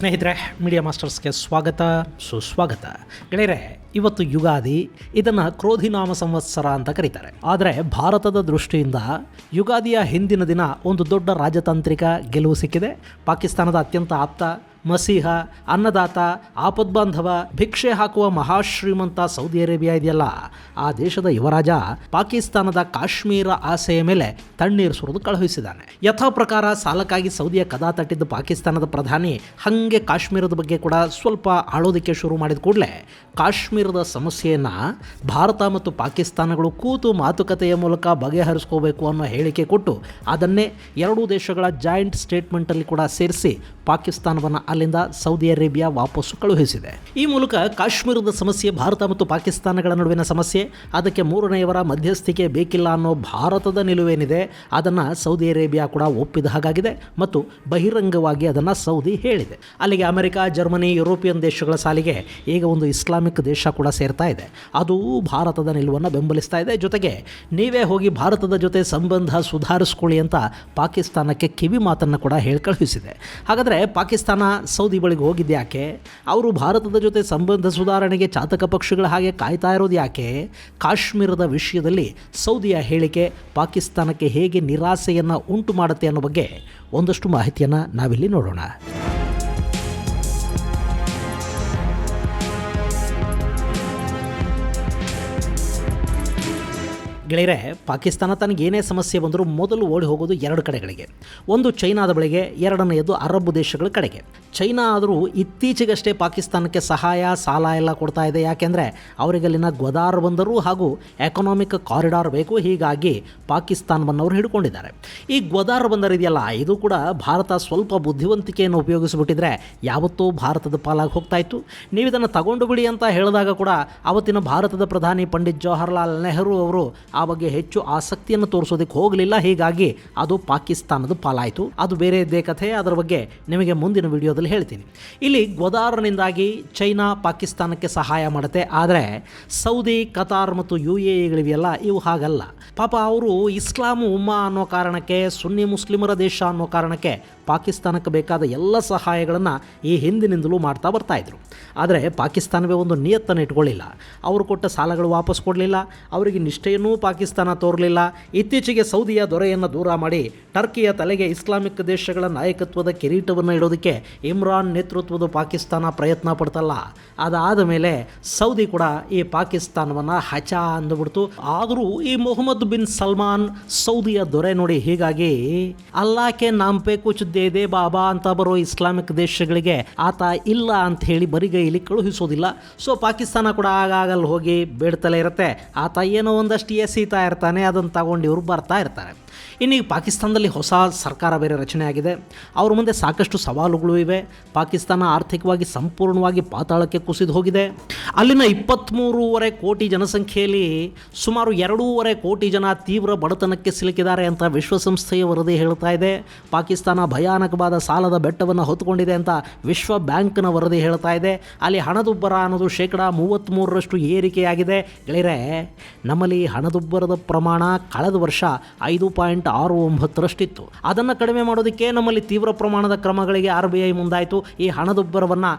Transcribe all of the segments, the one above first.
ಸ್ನೇಹಿತರೆ, ಮೀಡಿಯಾ ಮಾಸ್ಟರ್ಸ್ಗೆ ಸ್ವಾಗತ ಸುಸ್ವಾಗತ. ಗೆಳೆಯರೆ, ಇವತ್ತು ಯುಗಾದಿ. ಇದನ್ನು ಕ್ರೋಧಿನಾಮ ಸಂವತ್ಸರ ಅಂತ ಕರೀತಾರೆ. ಆದರೆ ಭಾರತದ ದೃಷ್ಟಿಯಿಂದ ಯುಗಾದಿಯ ಹಿಂದಿನ ದಿನ ಒಂದು ದೊಡ್ಡ ರಾಜತಾಂತ್ರಿಕ ಗೆಲುವು ಸಿಕ್ಕಿದೆ. ಪಾಕಿಸ್ತಾನದ ಅತ್ಯಂತ ಆಪ್ತ, ಮಸೀಹ, ಅನ್ನದಾತ, ಆಪದ್ಬಾಂಧವ, ಭಿಕ್ಷೆ ಹಾಕುವ ಮಹಾಶ್ರೀಮಂತ ಸೌದಿ ಅರೇಬಿಯಾ ಇದೆಯಲ್ಲ, ಆ ದೇಶದ ಯುವರಾಜ ಪಾಕಿಸ್ತಾನದ ಕಾಶ್ಮೀರ ಆಸೆಯ ಮೇಲೆ ತಣ್ಣೀರು ಸುರಿದು ಕಳುಹಿಸಿದ್ದಾನೆ. ಯಥಾ ಪ್ರಕಾರ ಸಾಲಕ್ಕಾಗಿ ಸೌದಿಯ ಕದಾ ತಟ್ಟಿದ್ದ ಪಾಕಿಸ್ತಾನದ ಪ್ರಧಾನಿ ಹಾಗೆ ಕಾಶ್ಮೀರದ ಬಗ್ಗೆ ಕೂಡ ಸ್ವಲ್ಪ ಆಳೋದಕ್ಕೆ ಶುರು ಮಾಡಿದ ಕೂಡಲೇ ಕಾಶ್ಮೀರದ ಸಮಸ್ಯೆಯನ್ನು ಭಾರತ ಮತ್ತು ಪಾಕಿಸ್ತಾನಗಳು ಕೂತು ಮಾತುಕತೆಯ ಮೂಲಕ ಬಗೆಹರಿಸ್ಕೋಬೇಕು ಅನ್ನೋ ಹೇಳಿಕೆ ಕೊಟ್ಟು ಅದನ್ನೇ ಎರಡೂ ದೇಶಗಳ ಜಾಯಿಂಟ್ ಸ್ಟೇಟ್ಮೆಂಟಲ್ಲಿ ಕೂಡ ಸೇರಿಸಿ ಪಾಕಿಸ್ತಾನವನ್ನು ಅಲ್ಲಿಂದ ಸೌದಿ ಅರೇಬಿಯಾ ವಾಪಸ್ಸು ಕಳುಹಿಸಿದೆ. ಈ ಮೂಲಕ ಕಾಶ್ಮೀರದ ಸಮಸ್ಯೆ ಭಾರತ ಮತ್ತು ಪಾಕಿಸ್ತಾನಗಳ ನಡುವಿನ ಸಮಸ್ಯೆ, ಅದಕ್ಕೆ ಮೂರನೆಯವರ ಮಧ್ಯಸ್ಥಿಕೆ ಬೇಕಿಲ್ಲ ಅನ್ನೋ ಭಾರತದ ನಿಲುವೇನಿದೆ ಅದನ್ನು ಸೌದಿ ಅರೇಬಿಯಾ ಕೂಡ ಒಪ್ಪಿದ ಹಾಗಾಗಿದೆ ಮತ್ತು ಬಹಿರಂಗವಾಗಿ ಅದನ್ನು ಸೌದಿ ಹೇಳಿದೆ. ಅಲ್ಲಿಗೆ ಅಮೆರಿಕ, ಜರ್ಮನಿ, ಯುರೋಪಿಯನ್ ದೇಶಗಳ ಸಾಲಿಗೆ ಈಗ ಒಂದು ಇಸ್ಲಾಮಿಕ್ ದೇಶ ಕೂಡ ಸೇರ್ತಾ ಇದೆ. ಅದು ಭಾರತದ ನಿಲುವನ್ನು ಬೆಂಬಲಿಸ್ತಾ ಇದೆ. ಜೊತೆಗೆ ನೀವೇ ಹೋಗಿ ಭಾರತದ ಜೊತೆ ಸಂಬಂಧ ಸುಧಾರಿಸ್ಕೊಳ್ಳಿ ಅಂತ ಪಾಕಿಸ್ತಾನಕ್ಕೆ ಕಿವಿ ಮಾತನ್ನು ಕೂಡ ಹೇಳಿ ಕಳುಹಿಸಿದೆ. ಹಾಗಾದರೆ ಪಾಕಿಸ್ತಾನ ಸೌದಿ ಬಳಿಗೆ ಹೋಗಿದ್ದು ಯಾಕೆ? ಅವರು ಭಾರತದ ಜೊತೆ ಸಂಬಂಧ ಸುಧಾರಣೆಗೆ ಚಾತಕ ಪಕ್ಷಿಗಳ ಹಾಗೆ ಕಾಯ್ತಾ ಇರೋದು ಯಾಕೆ? ಕಾಶ್ಮೀರದ ವಿಷಯದಲ್ಲಿ ಸೌದಿಯ ಹೇಳಿಕೆ ಪಾಕಿಸ್ತಾನಕ್ಕೆ ಹೇಗೆ ನಿರಾಸೆಯನ್ನು ಉಂಟು ಮಾಡುತ್ತೆ ಅನ್ನೋ ಬಗ್ಗೆ ಒಂದಷ್ಟು ಮಾಹಿತಿಯನ್ನು ನಾವಿಲ್ಲಿ ನೋಡೋಣ. ಗೆಳೆಯರೆ, ಪಾಕಿಸ್ತಾನ ತನಗೇನೇ ಸಮಸ್ಯೆ ಬಂದರೂ ಮೊದಲು ಓಡಿ ಹೋಗೋದು ಎರಡು ಕಡೆಗಳಿಗೆ. ಒಂದು ಚೈನಾದ ಬಳಿಗೆ, ಎರಡನೆಯದು ಅರಬ್ ದೇಶಗಳ ಕಡೆಗೆ. ಚೈನಾ ಆದರೂ ಇತ್ತೀಚೆಗಷ್ಟೇ ಪಾಕಿಸ್ತಾನಕ್ಕೆ ಸಹಾಯ, ಸಾಲ ಎಲ್ಲ ಕೊಡ್ತಾ ಇದೆ. ಯಾಕೆಂದರೆ ಅವರಿಗಲ್ಲಿನ ಗ್ವದಾರ್ ಬಂದರು ಹಾಗೂ ಎಕನಾಮಿಕ್ ಕಾರಿಡಾರ್ ಬೇಕು. ಹೀಗಾಗಿ ಪಾಕಿಸ್ತಾನವನ್ನು ಅವರು ಹಿಡ್ಕೊಂಡಿದ್ದಾರೆ. ಈ ಗ್ವದಾರ್ ಬಂದರ್ ಇದೆಯಲ್ಲ, ಇದು ಕೂಡ ಭಾರತ ಸ್ವಲ್ಪ ಬುದ್ಧಿವಂತಿಕೆಯನ್ನು ಉಪಯೋಗಿಸಿಬಿಟ್ಟಿದ್ರೆ ಯಾವತ್ತೂ ಭಾರತದ ಪಾಲಾಗಿ ಹೋಗ್ತಾ ಇತ್ತು. ನೀವು ಇದನ್ನು ತಗೊಂಡು ಬಿಡಿ ಅಂತ ಹೇಳಿದಾಗ ಕೂಡ ಅವತ್ತಿನ ಭಾರತದ ಪ್ರಧಾನಿ ಪಂಡಿತ್ ಜವಾಹರ್ಲಾಲ್ ನೆಹರು ಅವರು ಆ ಬಗ್ಗೆ ಹೆಚ್ಚು ಆಸಕ್ತಿಯನ್ನು ತೋರಿಸೋದಕ್ಕೆ ಹೋಗಲಿಲ್ಲ. ಹೀಗಾಗಿ ಅದು ಪಾಕಿಸ್ತಾನದ ಪಾಲಾಯಿತು. ಅದು ಬೇರೆಯದ್ದೇ ಕಥೆ, ಅದರ ಬಗ್ಗೆ ನಿಮಗೆ ಮುಂದಿನ ವಿಡಿಯೋದಲ್ಲಿ ಹೇಳ್ತೀನಿ. ಇಲ್ಲಿ ಗ್ವದಾರ್ನಿಂದಾಗಿ ಚೈನಾ ಪಾಕಿಸ್ತಾನಕ್ಕೆ ಸಹಾಯ ಮಾಡುತ್ತೆ. ಆದರೆ ಸೌದಿ, ಕತಾರ್ ಮತ್ತು UAEಗಳಿವೆಯಲ್ಲ, ಇವು ಹಾಗಲ್ಲ. ಪಾಪ ಅವರು ಇಸ್ಲಾಂ ಉಮ್ಮಾ ಅನ್ನೋ ಕಾರಣಕ್ಕೆ, ಸುನ್ನಿ ಮುಸ್ಲಿಮರ ದೇಶ ಅನ್ನೋ ಕಾರಣಕ್ಕೆ ಪಾಕಿಸ್ತಾನಕ್ಕೆ ಬೇಕಾದ ಎಲ್ಲ ಸಹಾಯಗಳನ್ನು ಈ ಹಿಂದಿನಿಂದಲೂ ಮಾಡ್ತಾ ಬರ್ತಾಯಿದ್ರು. ಆದರೆ ಪಾಕಿಸ್ತಾನವೇ ಒಂದು ನಿಯತ್ತನ್ನು ಇಟ್ಕೊಳ್ಳಿಲ್ಲ. ಅವರು ಕೊಟ್ಟ ಸಾಲಗಳು ವಾಪಸ್ ಕೊಡಲಿಲ್ಲ. ಅವರಿಗೆ ನಿಷ್ಠೆಯನ್ನೂ ಪಾಕಿಸ್ತಾನ ತೋರಲಿಲ್ಲ. ಇತ್ತೀಚೆಗೆ ಸೌದಿಯ ದೊರೆಯನ್ನು ದೂರ ಮಾಡಿ ಟರ್ಕಿಯ ತಲೆಗೆ ಇಸ್ಲಾಮಿಕ್ ದೇಶಗಳ ನಾಯಕತ್ವದ ಕಿರೀಟವನ್ನು ಇಡೋದಕ್ಕೆ ಇಮ್ರಾನ್ ನೇತೃತ್ವದ ಪಾಕಿಸ್ತಾನ ಪ್ರಯತ್ನ ಪಡ್ತಲ್ಲ. ಅದಾದ ಮೇಲೆ ಸೌದಿ ಕೂಡ ಈ ಪಾಕಿಸ್ತಾನವನ್ನು ಹಚ ಅಂದುಬಿಡ್ತು. ಆದರೂ ಈ ಮೊಹಮ್ಮದ್ ಬಿನ್ ಸಲ್ಮಾನ್ ಸೌದಿಯ ದೊರೆ ನೋಡಿ, ಹೀಗಾಗಿ ಅಲ್ಲಾಕೆ ನಾಂಪೆ ಕುಚ್ ದೇ ಬಾಬಾ ಅಂತ ಬರೋ ಇಸ್ಲಾಮಿಕ್ ದೇಶಗಳಿಗೆ ಆತ ಇಲ್ಲ ಅಂತ ಹೇಳಿ ಬರಿಗೈಲಿ ಕಳುಹಿಸೋದಿಲ್ಲ. ಸೊ ಪಾಕಿಸ್ತಾನ ಕೂಡ ಆಗಾಗಲ್ಲಿ ಹೋಗಿ ಬೇಡ್ತಲೇ ಇರುತ್ತೆ. ಆತ ಏನೋ ಒಂದಷ್ಟು ಎಸೀತಾ ಇರ್ತಾನೆ, ಅದನ್ನು ತಗೊಂಡು ಇವರು ಬರ್ತಾ ಇರ್ತಾರೆ. ಇನ್ನೀಗ ಪಾಕಿಸ್ತಾನದಲ್ಲಿ ಹೊಸ ಸರ್ಕಾರ ಬೇರೆ ರಚನೆ ಆಗಿದೆ. ಅವ್ರ ಮುಂದೆ ಸಾಕಷ್ಟು ಸವಾಲುಗಳು ಇವೆ. ಪಾಕಿಸ್ತಾನ ಆರ್ಥಿಕವಾಗಿ ಸಂಪೂರ್ಣವಾಗಿ ಪಾತಾಳಕ್ಕೆ ಕುಸಿದು ಹೋಗಿದೆ. ಅಲ್ಲಿನ 23.5 ಕೋಟಿ ಜನಸಂಖ್ಯೆಯಲ್ಲಿ ಸುಮಾರು 2.5 ಕೋಟಿ ಜನ ತೀವ್ರ ಬಡತನಕ್ಕೆ ಸಿಲುಕಿದ್ದಾರೆ ಅಂತ ವಿಶ್ವಸಂಸ್ಥೆಯ ವರದಿ ಹೇಳ್ತಾ ಇದೆ. ಪಾಕಿಸ್ತಾನ ಭಯಾನಕವಾದ ಸಾಲದ ಬೆಟ್ಟವನ್ನು ಹೊತ್ತುಕೊಂಡಿದೆ ಅಂತ ವಿಶ್ವ ಬ್ಯಾಂಕ್ನ ವರದಿ ಹೇಳ್ತಾ ಇದೆ. ಅಲ್ಲಿ ಹಣದುಬ್ಬರ ಅನ್ನೋದು 33% ಏರಿಕೆಯಾಗಿದೆ. ಗೆಳೆಯರೆ, ನಮ್ಮಲ್ಲಿ ಹಣದುಬ್ಬರದ ಪ್ರಮಾಣ ಕಳೆದ ವರ್ಷ 5.69 ಅದನ್ನು ಕಡಿಮೆ ಮಾಡೋದಕ್ಕೆ ನಮ್ಮಲ್ಲಿ ತೀವ್ರ ಪ್ರಮಾಣದ ಕ್ರಮಗಳಿಗೆ RBI ಮುಂದಾಯಿತು. ಈ ಹಣದುಬ್ಬರವನ್ನು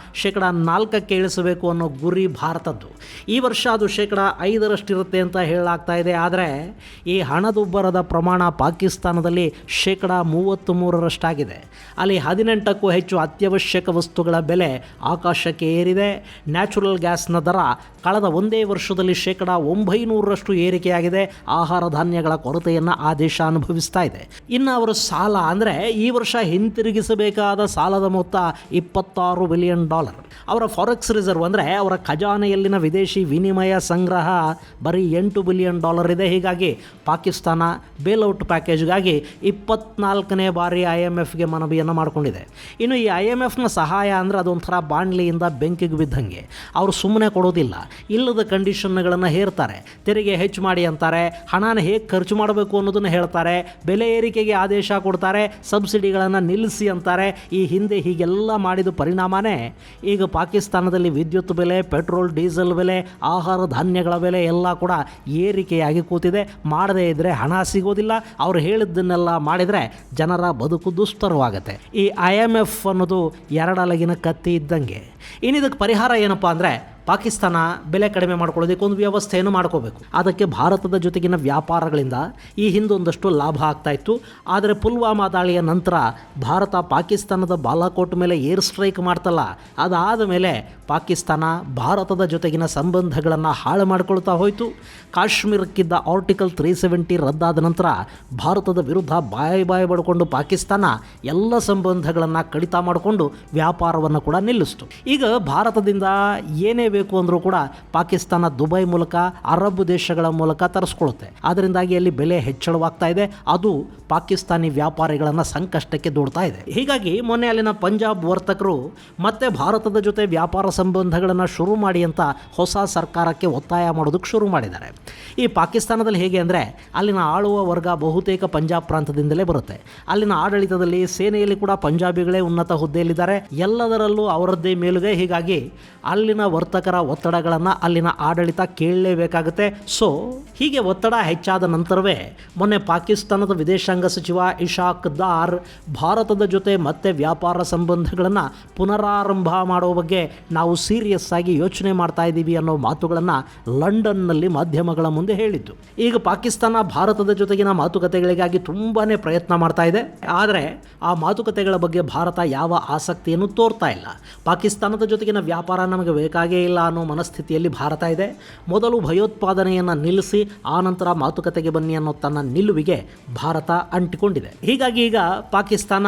4% ಇಳಿಸಬೇಕು ಅನ್ನೋ ಗುರಿ ಭಾರತದ್ದು. ಈ ವರ್ಷ ಅದು 5% ಇರುತ್ತೆ ಅಂತ ಹೇಳಲಾಗ್ತಾ ಇದೆ. ಆದರೆ ಈ ಹಣದುಬ್ಬರದ ಪ್ರಮಾಣ ಪಾಕಿಸ್ತಾನದಲ್ಲಿ 33% ಅಲ್ಲಿ 18ಕ್ಕೂ ಹೆಚ್ಚು ಅತ್ಯವಶ್ಯಕ ವಸ್ತುಗಳ ಬೆಲೆ ಆಕಾಶಕ್ಕೆ ಏರಿದೆ. ನ್ಯಾಚುರಲ್ ಗ್ಯಾಸ್ನ ದರ ಕಳೆದ ಒಂದೇ ವರ್ಷದಲ್ಲಿ 900% ಏರಿಕೆಯಾಗಿದೆ. ಆಹಾರ ಧಾನ್ಯಗಳ ಕೊರತೆಯನ್ನು ಆ ದೇಶ ಅನುಭವಿಸ್ತಾ ಇದೆ. ಇನ್ನು ಅವರ ಸಾಲ ಅಂದರೆ ಈ ವರ್ಷ ಹಿಂತಿರುಗಿಸಬೇಕಾದ ಸಾಲದ ಮೊತ್ತ $26 ಬಿಲಿಯನ್. ಅವರ ಫಾರೆಕ್ಸ್ ರಿಸರ್ವ್ ಅಂದರೆ ಅವರ ಖಜಾನೆಯಲ್ಲಿನ ವಿದೇಶಿ ವಿನಿಮಯ ಸಂಗ್ರಹ ಬರೀ $8 ಬಿಲಿಯನ್ ಇದೆ. ಹೀಗಾಗಿ ಪಾಕಿಸ್ತಾನ ಬೇಲ್ಔಟ್ ಪ್ಯಾಕೇಜ್ಗಾಗಿ 24ನೇ ಬಾರಿ IMFಗೆ ಮನವಿಯನ್ನು ಮಾಡಿಕೊಂಡಿದೆ. ಇನ್ನು ಈ IMFನ ಸಹಾಯ ಅಂದರೆ ಅದೊಂಥರ ಬಾಣ್ಲಿಯಿಂದ ಬೆಂಕಿಗೆ ಬಿದ್ದಂಗೆ. ಅವರು ಸುಮ್ಮನೆ ಕೊಡೋದಿಲ್ಲ, ಇಲ್ಲದ ಕಂಡೀಷನ್ಗಳನ್ನು ಹೇರ್ತಾರೆ. ತೆರಿಗೆ ಹೆಚ್ಚು ಮಾಡಿ ಅಂತಾರೆ, ಹಣನ ಹೇಗೆ ಖರ್ಚು ಮಾಡಬೇಕು ಅನ್ನೋದನ್ನು ಹೇಳ್ತಾರೆ, ಬೆಲೆ ಏರಿಕೆಗೆ ಆದೇಶ ಕೊಡ್ತಾರೆ, ಸಬ್ಸಿಡಿಗಳನ್ನು ನಿಲ್ಲಿಸಿ ಅಂತಾರೆ. ಈ ಹಿಂದೆ ಹೀಗೆಲ್ಲ ಮಾಡಿದ ಪರಿಣಾಮನೇ ಈಗ ಪಾಕಿಸ್ತಾನದಲ್ಲಿ ವಿದ್ಯುತ್ ಬೆಲೆ, ಪೆಟ್ರೋಲ್ ಪೆಟ್ರೋಲ್ ಡೀಸೆಲ್ ಬೆಲೆ, ಆಹಾರ ಧಾನ್ಯಗಳ ಬೆಲೆ ಎಲ್ಲ ಕೂಡ ಏರಿಕೆಯಾಗಿ ಕೂತಿದೆ. ಮಾಡದೇ ಇದ್ದರೆ ಹಣ ಸಿಗೋದಿಲ್ಲ. ಅವ್ರು ಹೇಳಿದ್ದನ್ನೆಲ್ಲ ಮಾಡಿದರೆ ಜನರ ಬದುಕು ದುಸ್ತರವಾಗುತ್ತೆ. ಈ IMF ಅನ್ನೋದು ಎರಡಲಗಿನ ಕತ್ತಿ ಇದ್ದಂಗೆ. ಇನ್ನಿದಕ್ಕೆ ಪರಿಹಾರ ಏನಪ್ಪ ಅಂದರೆ ಪಾಕಿಸ್ತಾನ ಬೆಲೆ ಕಡಿಮೆ ಮಾಡ್ಕೊಳ್ಳೋದಕ್ಕೆ ಒಂದು ವ್ಯವಸ್ಥೆಯನ್ನು ಮಾಡ್ಕೋಬೇಕು. ಅದಕ್ಕೆ ಭಾರತದ ಜೊತೆಗಿನ ವ್ಯಾಪಾರಗಳಿಂದ ಈ ಹಿಂದೊಂದಷ್ಟು ಲಾಭ ಆಗ್ತಾಯಿತ್ತು. ಆದರೆ ಪುಲ್ವಾಮಾ ದಾಳಿಯ ನಂತರ ಭಾರತ ಪಾಕಿಸ್ತಾನದ ಬಾಲಾಕೋಟ್ ಮೇಲೆ ಏರ್ ಸ್ಟ್ರೈಕ್ ಮಾಡ್ತಲ್ಲ, ಅದಾದ ಮೇಲೆ ಪಾಕಿಸ್ತಾನ ಭಾರತದ ಜೊತೆಗಿನ ಸಂಬಂಧಗಳನ್ನು ಹಾಳು ಮಾಡಿಕೊಳ್ತಾ ಹೋಯಿತು. ಕಾಶ್ಮೀರಕ್ಕಿದ್ದ ಆರ್ಟಿಕಲ್ 370 ರದ್ದಾದ ನಂತರ ಭಾರತದ ವಿರುದ್ಧ ಬಾಯಿ ಬಡ್ಕೊಂಡು ಪಾಕಿಸ್ತಾನ ಎಲ್ಲ ಸಂಬಂಧಗಳನ್ನು ಕಡಿತ ಮಾಡಿಕೊಂಡು ವ್ಯಾಪಾರವನ್ನು ಕೂಡ ನಿಲ್ಲಿಸ್ತು. ಈಗ ಭಾರತದಿಂದ ಏನೇ ಬೇಕು ಅಂದರೂ ಕೂಡ ಪಾಕಿಸ್ತಾನ ದುಬೈ ಮೂಲಕ, ಅರಬ್ ದೇಶಗಳ ಮೂಲಕ ತರಿಸ್ಕೊಳ್ಳುತ್ತೆ. ಅದರಿಂದಾಗಿ ಅಲ್ಲಿ ಬೆಲೆ ಹೆಚ್ಚಳವಾಗ್ತಾ ಇದೆ. ಅದು ಪಾಕಿಸ್ತಾನಿ ವ್ಯಾಪಾರಿಗಳನ್ನು ಸಂಕಷ್ಟಕ್ಕೆ ದೂಡ್ತಾ ಇದೆ. ಹೀಗಾಗಿ ಮೊನ್ನೆ ಅಲ್ಲಿನ ಪಂಜಾಬ್ ವರ್ತಕರು ಮತ್ತೆ ಭಾರತದ ಜೊತೆ ವ್ಯಾಪಾರ ಸಂಬಂಧಗಳನ್ನು ಶುರು ಮಾಡಿ ಅಂತ ಹೊಸ ಸರ್ಕಾರಕ್ಕೆ ಒತ್ತಾಯ ಮಾಡೋದಕ್ಕೆ ಶುರು ಮಾಡಿದ್ದಾರೆ. ಈ ಪಾಕಿಸ್ತಾನದಲ್ಲಿ ಹೇಗೆ ಅಂದರೆ ಅಲ್ಲಿನ ಆಳುವ ವರ್ಗ ಬಹುತೇಕ ಪಂಜಾಬ್ ಪ್ರಾಂತದಿಂದಲೇ ಬರುತ್ತೆ. ಅಲ್ಲಿನ ಆಡಳಿತದಲ್ಲಿ, ಸೇನೆಯಲ್ಲಿ ಕೂಡ ಪಂಜಾಬಿಗಳೇ ಉನ್ನತ ಹುದ್ದೆಯಲ್ಲಿದ್ದಾರೆ. ಎಲ್ಲದರಲ್ಲೂ ಅವರದ್ದೇ ಮೇಲುಗೈ. ಹೀಗಾಗಿ ಅಲ್ಲಿನ ವರ್ತಕರ ಒತ್ತಡಗಳನ್ನು ಅಲ್ಲಿನ ಆಡಳಿತ ಕೇಳಲೇಬೇಕಾಗುತ್ತೆ. ಸೊ ಹೀಗೆ ಒತ್ತಡ ಹೆಚ್ಚಾದ ನಂತರವೇ ಮೊನ್ನೆ ಪಾಕಿಸ್ತಾನದ ವಿದೇಶಾಂಗ ಸಚಿವ ಇಶಾಕ್ ದಾರ್ ಭಾರತದ ಜೊತೆ ಮತ್ತೆ ವ್ಯಾಪಾರ ಸಂಬಂಧಗಳನ್ನು ಪುನರಾರಂಭ ಮಾಡೋ ಬಗ್ಗೆ ನಾವು ಸೀರಿಯಸ್ ಆಗಿ ಯೋಚನೆ ಮಾಡ್ತಾ ಇದ್ದೀವಿ ಅನ್ನೋ ಮಾತುಗಳನ್ನು ಲಂಡನ್ನಲ್ಲಿ ಮಾಧ್ಯಮಗಳ ಮುಂದೆ ಹೇಳಿದ್ದು. ಈಗ ಪಾಕಿಸ್ತಾನ ಭಾರತದ ಜೊತೆಗಿನ ಮಾತುಕತೆಗಳಿಗಾಗಿ ತುಂಬಾ ಪ್ರಯತ್ನ ಮಾಡ್ತಾ ಇದೆ. ಆದರೆ ಆ ಮಾತುಕತೆಗಳ ಬಗ್ಗೆ ಭಾರತ ಯಾವ ಆಸಕ್ತಿಯನ್ನು ತೋರ್ತಾ ಇಲ್ಲ. ಪಾಕಿಸ್ತಾನದ ಜೊತೆಗಿನ ವ್ಯಾಪಾರ ನಮಗೆ ಬೇಕಾಗೇ ಇಲ್ಲ ಅನ್ನೋ ಮನಸ್ಥಿತಿಯಲ್ಲಿ ಭಾರತ ಇದೆ. ಮೊದಲು ಭಯೋತ್ಪಾದನೆಯನ್ನು ನಿಲ್ಲಿಸಿ ಆನಂತರ ಮಾತುಕತೆಗೆ ಬನ್ನಿ ಅನ್ನೋ ತನ್ನ ನಿಲುವಿಗೆ ಭಾರತ ಅಂಟಿಕೊಂಡಿದೆ. ಹೀಗಾಗಿ ಈಗ ಪಾಕಿಸ್ತಾನ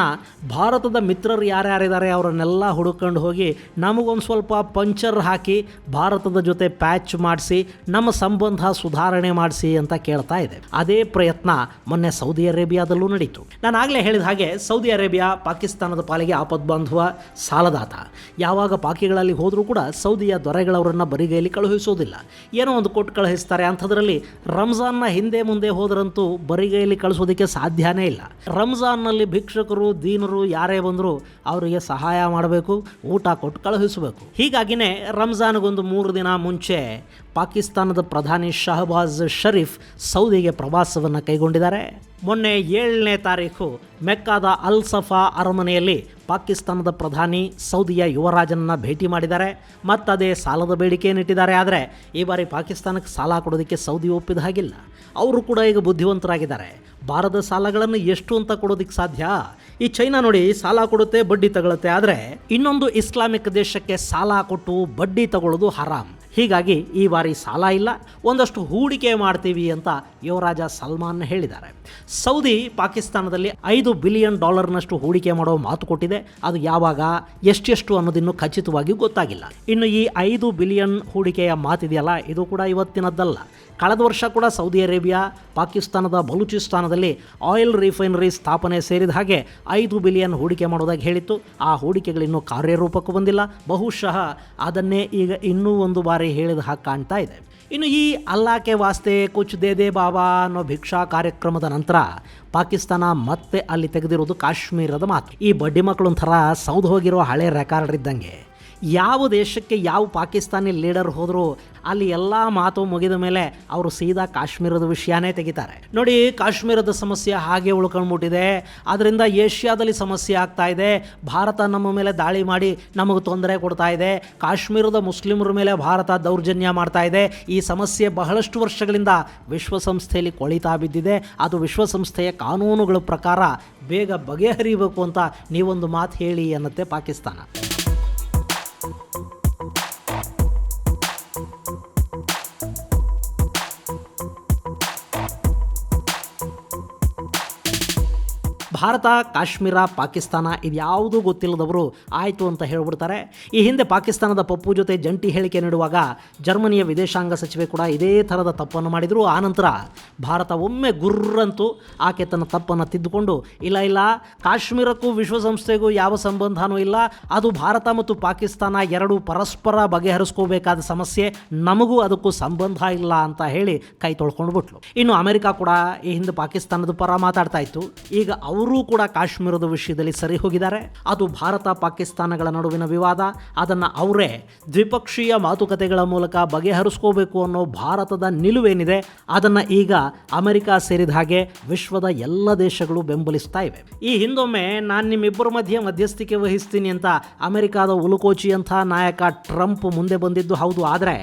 ಭಾರತದ ಮಿತ್ರರು ಯಾರ್ಯಾರಿದ್ದಾರೆ ಅವರನ್ನೆಲ್ಲ ಹುಡುಕೊಂಡು ಹೋಗಿ ನಮಗೊಂದು ಸ್ವಲ್ಪ ಪಂಚರ್ ಹಾಕಿ ಭಾರತದ ಜೊತೆ ಪ್ಯಾಚ್ ಮಾಡಿಸಿ ನಮ್ಮ ಸಂಬಂಧ ಸುಧಾರಣೆ ಮಾಡಿಸಿ ಅಂತ ಕೇಳ್ತಾ ಇದೆ. ಅದೇ ಪ್ರಯತ್ನ ಮೊನ್ನೆ ಸೌದಿ ಅರೇಬಿಯಾದಲ್ಲೂ ನಡೀತು. ನಾನು ಆಗಲೇ ಹೇಳಿದ ಹಾಗೆ ಸೌದಿ ಅರೇಬಿಯಾ ಪಾಕಿಸ್ತಾನದ ಪಾಲಿಗೆ ಆಪದ್ಬಾಂಧವ, ಸಾಲದಾತ. ಯಾವಾಗ ಪಾಕಿಗಳಲ್ಲಿ ಹೋದರೂ ಕೂಡ ಸೌದಿಯ ದೊರೆಗಳವರನ್ನು ಬರಿಗೈಲಿ ಕಳುಹಿಸೋದಿಲ್ಲ. ಏನೋ ಒಂದು ಕೊಟ್ಟು ಕಳುಹಿಸ್ತಾರೆ. ಅಂಥದ್ರಲ್ಲಿ ರಂಜಾನ್ನ ಹಿಂದೆ ಮುಂದೆ ಹೋದ್ರಂತೂ ಬರಿಗೈಲಿ ಕಳಿಸೋದಕ್ಕೆ ಸಾಧ್ಯನೇ ಇಲ್ಲ. ರಂಜಾನ್ನಲ್ಲಿ ಭಿಕ್ಷಕರು, ದೀನರು ಯಾರೇ ಬಂದರೂ ಅವರಿಗೆ ಸಹಾಯ ಮಾಡಬೇಕು, ಊಟ ಕೊಟ್ಟು ಕಳುಹಿಸಬೇಕು. ಹೀಗಾಗಿನೇ ರಂಜಾನ್ಗೊಂದು 3 ದಿನ ಮುಂಚೆ ಪಾಕಿಸ್ತಾನದ ಪ್ರಧಾನಿ ಶಹಬಾಜ್ ಶರೀಫ್ ಸೌದಿಗೆ ಪ್ರವಾಸವನ್ನು ಕೈಗೊಂಡಿದ್ದಾರೆ. ಮೊನ್ನೆ 7ನೇ ತಾರೀಕು ಮೆಕ್ಕಾದ ಅಲ್ ಸಫಾ ಅರಮನೆಯಲ್ಲಿ ಪಾಕಿಸ್ತಾನದ ಪ್ರಧಾನಿ ಸೌದಿಯ ಯುವರಾಜನನ್ನು ಭೇಟಿ ಮಾಡಿದ್ದಾರೆ. ಮತ್ತದೇ ಸಾಲದ ಬೇಡಿಕೆಯನ್ನಿಟ್ಟಿದ್ದಾರೆ. ಆದರೆ ಈ ಬಾರಿ ಪಾಕಿಸ್ತಾನಕ್ಕೆ ಸಾಲ ಕೊಡೋದಕ್ಕೆ ಸೌದಿ ಒಪ್ಪಿದ ಹಾಗಿಲ್ಲ. ಅವರು ಕೂಡ ಈಗ ಬುದ್ಧಿವಂತರಾಗಿದ್ದಾರೆ. ಭಾರತದ ಸಾಲಗಳನ್ನು ಎಷ್ಟು ಅಂತ ಕೊಡೋದಕ್ಕೆ ಸಾಧ್ಯ? ಈ ಚೈನಾ ನೋಡಿ ಸಾಲ ಕೊಡುತ್ತೆ, ಬಡ್ಡಿ ತಗೊಳುತ್ತೆ. ಆದರೆ ಇನ್ನೊಂದು ಇಸ್ಲಾಮಿಕ್ ದೇಶಕ್ಕೆ ಸಾಲ ಕೊಟ್ಟು ಬಡ್ಡಿ ತಗೊಳ್ಳೋದು ಹರಾಮ್. ಹೀಗಾಗಿ ಈ ಬಾರಿ ಸಾಲ ಇಲ್ಲ, ಒಂದಷ್ಟು ಹೂಡಿಕೆ ಮಾಡ್ತೀವಿ ಅಂತ ಯುವರಾಜ ಸಲ್ಮಾನ್ ಹೇಳಿದ್ದಾರೆ. ಸೌದಿ ಪಾಕಿಸ್ತಾನದಲ್ಲಿ $5 ಬಿಲಿಯನ್ ಹೂಡಿಕೆ ಮಾಡೋ ಮಾತು ಕೊಟ್ಟಿದೆ. ಅದು ಯಾವಾಗ, ಎಷ್ಟೆಷ್ಟು ಅನ್ನೋದಿನ್ನೂ ಖಚಿತವಾಗಿ ಗೊತ್ತಾಗಿಲ್ಲ. ಇನ್ನು ಈ $5 ಬಿಲಿಯನ್ ಹೂಡಿಕೆಯ ಮಾತಿದೆಯಲ್ಲ, ಇದು ಕೂಡ ಇವತ್ತಿನದ್ದಲ್ಲ. ಕಳೆದ ವರ್ಷ ಕೂಡ ಸೌದಿ ಅರೇಬಿಯಾ ಪಾಕಿಸ್ತಾನದ ಬಲೂಚಿಸ್ತಾನದಲ್ಲಿ ಆಯಿಲ್ ರಿಫೈನರಿ ಸ್ಥಾಪನೆ ಸೇರಿದ ಹಾಗೆ $5 ಬಿಲಿಯನ್ ಹೂಡಿಕೆ ಮಾಡೋದಾಗಿ ಹೇಳಿತ್ತು. ಆ ಹೂಡಿಕೆಗಳಿನ್ನೂ ಕಾರ್ಯರೂಪಕ್ಕೂ ಬಂದಿಲ್ಲ. ಬಹುಶಃ ಅದನ್ನೇ ಈಗ ಇನ್ನೂ ಒಂದು ಬಾರಿ ಹೇಳಿದ ಹಾಗೆ ಕಾಣ್ತಾ ಇದೆ. ಇನ್ನು ಈ ಅಲ್ಲಾಕೆ ವಾಸ್ತೆ ಕುಚ್ ದೇ ದೇ ಬಾಬಾ ಅನ್ನೋ ಭಿಕ್ಷಾ ಕಾರ್ಯಕ್ರಮದ ನಂತರ ಪಾಕಿಸ್ತಾನ ಮತ್ತೆ ಅಲ್ಲಿ ತೆಗೆದಿರೋದು ಕಾಶ್ಮೀರದ ಮಾತು. ಈ ಬಡ್ಡಿ ಮಕ್ಕಳು ಒಂಥರ ಸೌದು ಹೋಗಿರೋ ಹಳೆ ರೆಕಾರ್ಡ್ ಇದ್ದಂಗೆ. ಯಾವ ದೇಶಕ್ಕೆ ಯಾವ ಪಾಕಿಸ್ತಾನಿ ಲೀಡರ್ ಹೋದರೂ ಅಲ್ಲಿ ಎಲ್ಲ ಮಾತು ಮುಗಿದ ಮೇಲೆ ಅವರು ಸೀದಾ ಕಾಶ್ಮೀರದ ವಿಷಯನೇ ತೆಗಿತಾರೆ. ನೋಡಿ, ಕಾಶ್ಮೀರದ ಸಮಸ್ಯೆ ಹಾಗೆ ಉಳ್ಕೊಂಡ್ಬಿಟ್ಟಿದೆ. ಅದರಿಂದ ಏಷ್ಯಾದಲ್ಲಿ ಸಮಸ್ಯೆ ಆಗ್ತಾ ಇದೆ. ಭಾರತ ನಮ್ಮ ಮೇಲೆ ದಾಳಿ ಮಾಡಿ ನಮಗೆ ತೊಂದರೆ ಕೊಡ್ತಾ ಇದೆ. ಕಾಶ್ಮೀರದ ಮುಸ್ಲಿಮರ ಮೇಲೆ ಭಾರತ ದೌರ್ಜನ್ಯ ಮಾಡ್ತಾ ಇದೆ. ಈ ಸಮಸ್ಯೆ ಬಹಳಷ್ಟು ವರ್ಷಗಳಿಂದ ವಿಶ್ವಸಂಸ್ಥೆಯಲ್ಲಿ ಕೊಳಿತಾ ಬಿದ್ದಿದೆ. ಅದು ವಿಶ್ವಸಂಸ್ಥೆಯ ಕಾನೂನುಗಳ ಪ್ರಕಾರ ಬೇಗ ಬಗೆಹರಿಬೇಕು ಅಂತ ನೀವೊಂದು ಮಾತು ಹೇಳಿ ಅನ್ನತ್ತೆ ಪಾಕಿಸ್ತಾನ. ಭಾರತ, ಕಾಶ್ಮೀರ, ಪಾಕಿಸ್ತಾನ ಇದ್ಯಾವುದೂ ಗೊತ್ತಿಲ್ಲದವರು ಆಯಿತು ಅಂತ ಹೇಳ್ಬಿಡ್ತಾರೆ. ಈ ಹಿಂದೆ ಪಾಕಿಸ್ತಾನದ ಪಪ್ಪು ಜೊತೆ ಜಂಟಿ ಹೇಳಿಕೆ ನೀಡುವಾಗ ಜರ್ಮನಿಯ ವಿದೇಶಾಂಗ ಸಚಿವೆ ಕೂಡ ಇದೇ ಥರದ ತಪ್ಪನ್ನು ಮಾಡಿದರು. ಆನಂತರ ಭಾರತ ಒಮ್ಮೆ ಗುರ್ರಂತೂ ಆಕೆ ತನ್ನ ತಪ್ಪನ್ನು ತಿದ್ದುಕೊಂಡು ಇಲ್ಲ, ಕಾಶ್ಮೀರಕ್ಕೂ ವಿಶ್ವಸಂಸ್ಥೆಗೂ ಯಾವ ಸಂಬಂಧನೂ ಇಲ್ಲ, ಅದು ಭಾರತ ಮತ್ತು ಪಾಕಿಸ್ತಾನ ಎರಡೂ ಪರಸ್ಪರ ಬಗೆಹರಿಸ್ಕೋಬೇಕಾದ ಸಮಸ್ಯೆ, ನಮಗೂ ಅದಕ್ಕೂ ಸಂಬಂಧ ಇಲ್ಲ ಅಂತ ಹೇಳಿ ಕೈ ತೊಳ್ಕೊಂಡು ಬಿಟ್ಲು. ಇನ್ನು ಅಮೆರಿಕ ಕೂಡ ಈ ಹಿಂದೆ ಪಾಕಿಸ್ತಾನದ ಪರ ಮಾತಾಡ್ತಾ ಇತ್ತು. ಈಗ ಅವರು ಅವರೂ ಕೂಡ ಕಾಶ್ಮೀರದ ವಿಷಯದಲ್ಲಿ ಸರಿ ಹೋಗಿದ್ದಾರೆ. ಅದು ಭಾರತ ಪಾಕಿಸ್ತಾನಗಳ ನಡುವಿನ ವಿವಾದ, ಅದನ್ನು ಅವರೇ ದ್ವಿಪಕ್ಷೀಯ ಮಾತುಕತೆಗಳ ಮೂಲಕ ಬಗೆಹರಿಸ್ಕೋಬೇಕು ಅನ್ನೋ ಭಾರತದ ನಿಲುವೇನಿದೆ ಅದನ್ನು ಈಗ ಅಮೆರಿಕ ಸೇರಿದ ಹಾಗೆ ವಿಶ್ವದ ಎಲ್ಲ ದೇಶಗಳು ಬೆಂಬಲಿಸ್ತಾ ಇವೆ. ಈ ಹಿಂದೊಮ್ಮೆ ನಾನು ನಿಮ್ಮಿಬ್ಬರ ಮಧ್ಯಸ್ಥಿಕೆ ವಹಿಸ್ತೀನಿ ಅಂತ ಅಮೆರಿಕಾದ ಉಲುಕೋಚಿ ಅಂತ ನಾಯಕ ಟ್ರಂಪ್ ಮುಂದೆ ಬಂದಿದ್ದು ಹೌದು. ಆದರೆ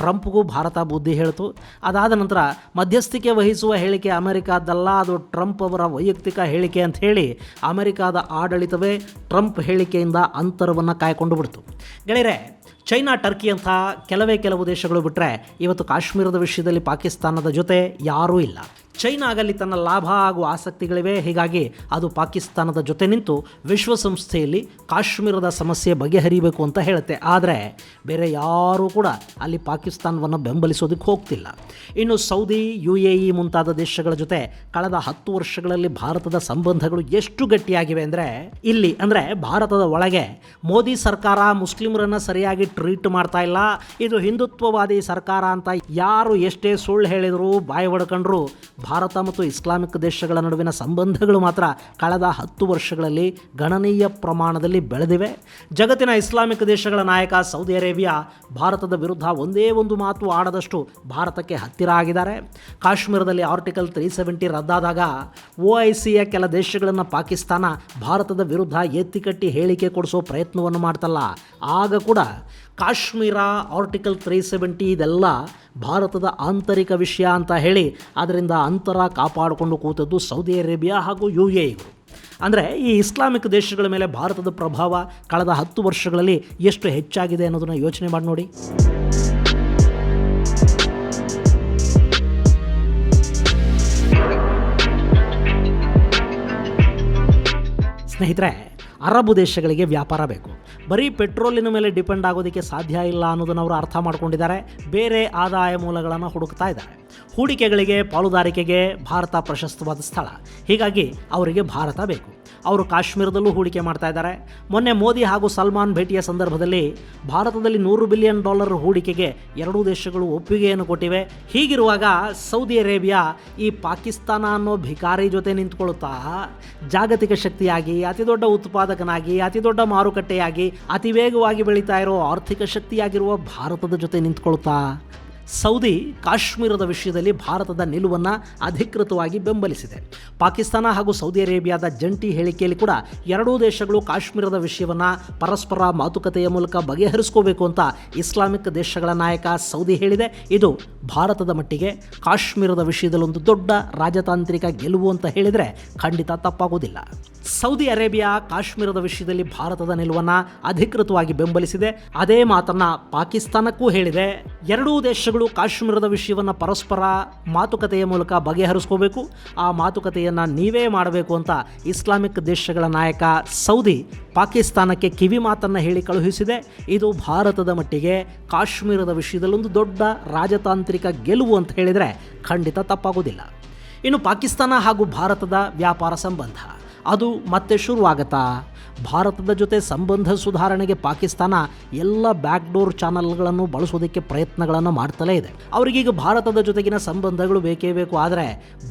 ಟ್ರಂಪ್ಗೂ ಭಾರತ ಬುದ್ಧಿ ಹೇಳ್ತು. ಅದಾದ ನಂತರ ಮಧ್ಯಸ್ಥಿಕೆ ವಹಿಸುವ ಹೇಳಿಕೆ ಅಮೆರಿಕಾದ್ದಲ್ಲ, ಅದು ಟ್ರಂಪ್ ಅವರ ವೈಯಕ್ತಿಕ ಹೇಳಿಕೆ ಅಂತ ಹೇಳಿ ಅಮೆರಿಕಾದ ಆಡಳಿತವೇ ಟ್ರಂಪ್ ಹೇಳಿಕೆಯಿಂದ ಅಂತರವನ್ನು ಕಾಯ್ಕೊಂಡು ಬಿಡ್ತು. ಗೆಳೆಯರೆ, ಚೈನಾ, ಟರ್ಕಿ ಅಂತ ಕೆಲವು ದೇಶಗಳು ಬಿಟ್ಟರೆ ಇವತ್ತು ಕಾಶ್ಮೀರದ ವಿಷಯದಲ್ಲಿ ಪಾಕಿಸ್ತಾನದ ಜೊತೆ ಯಾರೂ ಇಲ್ಲ. ಚೈನಾಗಲ್ಲಿ ತನ್ನ ಲಾಭ ಹಾಗೂ ಆಸಕ್ತಿಗಳಿವೆ. ಹೀಗಾಗಿ ಅದು ಪಾಕಿಸ್ತಾನದ ಜೊತೆ ನಿಂತು ವಿಶ್ವಸಂಸ್ಥೆಯಲ್ಲಿ ಕಾಶ್ಮೀರದ ಸಮಸ್ಯೆ ಬಗೆಹರಿಬೇಕು ಅಂತ ಹೇಳುತ್ತೆ. ಆದರೆ ಬೇರೆ ಯಾರೂ ಕೂಡ ಅಲ್ಲಿ ಪಾಕಿಸ್ತಾನವನ್ನು ಬೆಂಬಲಿಸೋದಕ್ಕೆ ಹೋಗ್ತಿಲ್ಲ. ಇನ್ನು ಸೌದಿ, UAE ಮುಂತಾದ ದೇಶಗಳ ಜೊತೆ ಕಳೆದ 10 ವರ್ಷಗಳಲ್ಲಿ ಭಾರತದ ಸಂಬಂಧಗಳು ಎಷ್ಟು ಗಟ್ಟಿಯಾಗಿವೆ ಅಂದರೆ ಭಾರತದ ಒಳಗೆ ಮೋದಿ ಸರ್ಕಾರ ಮುಸ್ಲಿಮರನ್ನು ಸರಿಯಾಗಿ ಟ್ರೀಟ್ ಮಾಡ್ತಾ ಇಲ್ಲ, ಇದು ಹಿಂದುತ್ವವಾದಿ ಸರ್ಕಾರ ಅಂತ ಯಾರು ಎಷ್ಟೇ ಸುಳ್ಳು ಹೇಳಿದರೂ ಬಾಯಿ ಹೊಡ್ಕೊಂಡ್ರು ಭಾರತ ಮತ್ತು ಇಸ್ಲಾಮಿಕ್ ದೇಶಗಳ ನಡುವಿನ ಸಂಬಂಧಗಳು ಮಾತ್ರ ಕಳೆದ 10 ವರ್ಷಗಳಲ್ಲಿ ಗಣನೀಯ ಪ್ರಮಾಣದಲ್ಲಿ ಬೆಳೆದಿವೆ. ಜಗತ್ತಿನ ಇಸ್ಲಾಮಿಕ್ ದೇಶಗಳ ನಾಯಕ ಸೌದಿ ಅರೇಬಿಯಾ ಭಾರತದ ವಿರುದ್ಧ ಒಂದೇ ಒಂದು ಮಾತು ಆಡದಷ್ಟು ಭಾರತಕ್ಕೆ ಹತ್ತಿರ ಆಗಿದ್ದಾರೆ. ಕಾಶ್ಮೀರದಲ್ಲಿ ಆರ್ಟಿಕಲ್ 370 ರದ್ದಾದಾಗ OICಯ ಕೆಲ ದೇಶಗಳನ್ನು ಪಾಕಿಸ್ತಾನ ಭಾರತದ ವಿರುದ್ಧ ಎತ್ತಿಕಟ್ಟಿ ಹೇಳಿಕೆ ಕೊಡಿಸೋ ಪ್ರಯತ್ನವನ್ನು ಮಾಡ್ತಲ್ಲ, ಆಗ ಕೂಡ ಕಾಶ್ಮೀರ, ಆರ್ಟಿಕಲ್ 370 ಇದೆಲ್ಲ ಭಾರತದ ಆಂತರಿಕ ವಿಷಯ ಅಂತ ಹೇಳಿ ಅದರಿಂದ ಅಂತರ ಕಾಪಾಡಿಕೊಂಡು ಕೂತದ್ದು ಸೌದಿ ಅರೇಬಿಯಾ ಹಾಗೂ UAEಗಳು. ಅಂದರೆ ಈ ಇಸ್ಲಾಮಿಕ್ ದೇಶಗಳ ಮೇಲೆ ಭಾರತದ ಪ್ರಭಾವ ಕಳೆದ 10 ವರ್ಷಗಳಲ್ಲಿ ಎಷ್ಟು ಹೆಚ್ಚಾಗಿದೆ ಅನ್ನೋದನ್ನು ಯೋಚನೆ ಮಾಡಿ ನೋಡಿ. ಸ್ನೇಹಿತರೆ, ಅರಬ್ ದೇಶಗಳಿಗೆ ವ್ಯಾಪಾರ ಬೇಕು. ಬರೀ ಪೆಟ್ರೋಲಿನ ಮೇಲೆ ಡಿಪೆಂಡ್ ಆಗೋದಕ್ಕೆ ಸಾಧ್ಯ ಇಲ್ಲ ಅನ್ನೋದನ್ನು ಅವರು ಅರ್ಥ ಮಾಡ್ಕೊಂಡಿದ್ದಾರೆ. ಬೇರೆ ಆದಾಯ ಮೂಲಗಳನ್ನು ಹುಡುಕ್ತಾ ಇದ್ದಾರೆ. ಹೂಡಿಕೆಗಳಿಗೆ, ಪಾಲುದಾರಿಕೆಗೆ ಭಾರತ ಪ್ರಶಸ್ತವಾದ ಸ್ಥಳ. ಹೀಗಾಗಿ ಅವರಿಗೆ ಭಾರತ ಬೇಕು. ಅವರು ಕಾಶ್ಮೀರದಲ್ಲೂ ಹೂಡಿಕೆ ಮಾಡ್ತಾ ಇದ್ದಾರೆ. ಮೊನ್ನೆ ಮೋದಿ ಹಾಗೂ ಸಲ್ಮಾನ್ ಭೇಟಿಯ ಸಂದರ್ಭದಲ್ಲಿ ಭಾರತದಲ್ಲಿ $100 ಬಿಲಿಯನ್ ಹೂಡಿಕೆಗೆ ಎರಡೂ ದೇಶಗಳು ಒಪ್ಪಿಗೆಯನ್ನು ಕೊಟ್ಟಿವೆ. ಹೀಗಿರುವಾಗ ಸೌದಿ ಅರೇಬಿಯಾ ಈ ಪಾಕಿಸ್ತಾನ ಅನ್ನೋ ಭಿಕಾರಿ ಜೊತೆ ನಿಂತ್ಕೊಳ್ತಾ ಜಾಗತಿಕ ಶಕ್ತಿಯಾಗಿ, ಅತಿ ದೊಡ್ಡ ಉತ್ಪಾದಕನಾಗಿ, ಅತಿ ದೊಡ್ಡ ಮಾರುಕಟ್ಟೆಯಾಗಿ, ಅತಿ ವೇಗವಾಗಿ ಬೆಳೀತಾ ಇರೋ ಆರ್ಥಿಕ ಶಕ್ತಿಯಾಗಿರುವ ಭಾರತದ ಜೊತೆ ನಿಂತ್ಕೊಳ್ತಾ ಸೌದಿ ಕಾಶ್ಮೀರದ ವಿಷಯದಲ್ಲಿ ಭಾರತದ ನಿಲುವನ್ನು ಅಧಿಕೃತವಾಗಿ ಬೆಂಬಲಿಸಿದೆ. ಪಾಕಿಸ್ತಾನ ಹಾಗೂ ಸೌದಿ ಅರೇಬಿಯಾದ ಜಂಟಿ ಹೇಳಿಕೆಯಲ್ಲಿ ಕೂಡ ಎರಡೂ ದೇಶಗಳು ಕಾಶ್ಮೀರದ ವಿಷಯವನ್ನು ಪರಸ್ಪರ ಮಾತುಕತೆಯ ಮೂಲಕ ಬಗೆಹರಿಸ್ಕೋಬೇಕು ಅಂತ ಇಸ್ಲಾಮಿಕ್ ದೇಶಗಳ ನಾಯಕ ಸೌದಿ ಹೇಳಿದೆ. ಇದು ಭಾರತದ ಮಟ್ಟಿಗೆ ಕಾಶ್ಮೀರದ ವಿಷಯದಲ್ಲಿ ಒಂದು ದೊಡ್ಡ ರಾಜತಾಂತ್ರಿಕ ಗೆಲುವು ಅಂತ ಹೇಳಿದರೆ ಖಂಡಿತ ತಪ್ಪಾಗೋದಿಲ್ಲ. ಸೌದಿ ಅರೇಬಿಯಾ ಕಾಶ್ಮೀರದ ವಿಷಯದಲ್ಲಿ ಭಾರತದ ನಿಲುವನ್ನು ಅಧಿಕೃತವಾಗಿ ಬೆಂಬಲಿಸಿದೆ. ಅದೇ ಮಾತನ್ನು ಪಾಕಿಸ್ತಾನಕ್ಕೂ ಹೇಳಿದೆ. ಎರಡೂ ದೇಶಗಳು ಕಾಶ್ಮೀರದ ವಿಷಯವನ್ನು ಪರಸ್ಪರ ಮಾತುಕತೆಯ ಮೂಲಕ ಬಗೆಹರಿಸ್ಕೋಬೇಕು, ಆ ಮಾತುಕತೆಯನ್ನು ನೀವೇ ಮಾಡಬೇಕು ಅಂತ ಇಸ್ಲಾಮಿಕ್ ದೇಶಗಳ ನಾಯಕ ಸೌದಿ ಪಾಕಿಸ್ತಾನಕ್ಕೆ ಕಿವಿ ಮಾತನ್ನು ಹೇಳಿ ಕಳುಹಿಸಿದೆ. ಇದು ಭಾರತದ ಮಟ್ಟಿಗೆ ಕಾಶ್ಮೀರದ ವಿಷಯದಲ್ಲಿ ಒಂದು ದೊಡ್ಡ ರಾಜತಾಂತ್ರಿಕ ಗೆಲುವು ಅಂತ ಹೇಳಿದರೆ ಖಂಡಿತ ತಪ್ಪಾಗೋದಿಲ್ಲ. ಇನ್ನು ಪಾಕಿಸ್ತಾನ ಹಾಗೂ ಭಾರತದ ವ್ಯಾಪಾರ ಸಂಬಂಧ ಅದು ಮತ್ತೆ ಶುರುವಾಗುತ್ತಾ? ಭಾರತದ ಜೊತೆ ಸಂಬಂಧ ಸುಧಾರಣೆಗೆ ಪಾಕಿಸ್ತಾನ ಎಲ್ಲ ಬ್ಯಾಕ್ಡೋರ್ ಚಾನಲ್ಗಳನ್ನು ಬಳಸೋದಕ್ಕೆ ಪ್ರಯತ್ನಗಳನ್ನು ಮಾಡ್ತಲೇ ಇದೆ. ಅವರಿಗೀಗ ಭಾರತದ ಜೊತೆಗಿನ ಸಂಬಂಧಗಳು ಬೇಕೇ ಬೇಕು. ಆದರೆ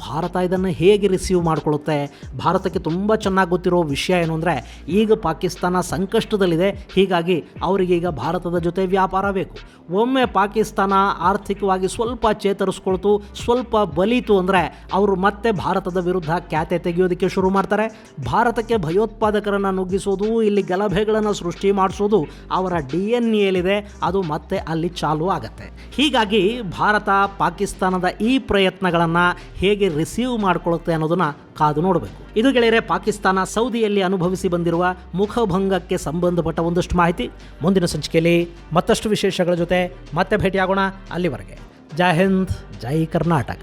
ಭಾರತ ಇದನ್ನು ಹೇಗೆ ರಿಸೀವ್ ಮಾಡಿಕೊಳ್ಳುತ್ತೆ? ಭಾರತಕ್ಕೆ ತುಂಬ ಚೆನ್ನಾಗಿ ಗೊತ್ತಿರೋ ವಿಷಯ ಏನು ಅಂದರೆ, ಈಗ ಪಾಕಿಸ್ತಾನ ಸಂಕಷ್ಟದಲ್ಲಿದೆ. ಹೀಗಾಗಿ ಅವರಿಗೀಗ ಭಾರತದ ಜೊತೆ ವ್ಯಾಪಾರ ಬೇಕು. ಒಮ್ಮೆ ಪಾಕಿಸ್ತಾನ ಆರ್ಥಿಕವಾಗಿ ಸ್ವಲ್ಪ ಚೇತರಿಸ್ಕೊಳ್ತು, ಸ್ವಲ್ಪ ಬಲಿತು ಅಂದರೆ ಅವರು ಮತ್ತೆ ಭಾರತದ ವಿರುದ್ಧ ಕ್ಯಾತೆ ತೆಗೆಯೋದಕ್ಕೆ ಶುರು ಮಾಡ್ತಾರೆ. ಭಾರತಕ್ಕೆ ಭಯೋತ್ಪಾದಕರನ್ನು ನುಗ್ಗಿಸೋದು, ಇಲ್ಲಿ ಗಲಭೆಗಳನ್ನು ಸೃಷ್ಟಿ ಮಾಡಿಸೋದು ಅವರ DNA ಅದು ಮತ್ತೆ ಅಲ್ಲಿ ಚಾಲು ಆಗತ್ತೆ. ಹೀಗಾಗಿ ಭಾರತ ಪಾಕಿಸ್ತಾನದ ಈ ಪ್ರಯತ್ನಗಳನ್ನು ಹೇಗೆ ರಿಸೀವ್ ಮಾಡಿಕೊಳ್ಳುತ್ತೆ ಅನ್ನೋದನ್ನು ಕಾದು ನೋಡಬೇಕು. ಇದು ಗೆಳೆಯರೆ, ಪಾಕಿಸ್ತಾನ ಸೌದಿಯಲ್ಲಿ ಅನುಭವಿಸಿ ಬಂದಿರುವ ಮುಖಭಂಗಕ್ಕೆ ಸಂಬಂಧಪಟ್ಟ ಒಂದಷ್ಟು ಮಾಹಿತಿ. ಮುಂದಿನ ಸಂಚಿಕೆಯಲ್ಲಿ ಮತ್ತಷ್ಟು ವಿಶೇಷಗಳ ಜೊತೆ ಮತ್ತೆ ಭೇಟಿಯಾಗೋಣ. ಅಲ್ಲಿವರೆಗೆ ಜೈ ಹಿಂದ್, ಜೈ ಕರ್ನಾಟಕ.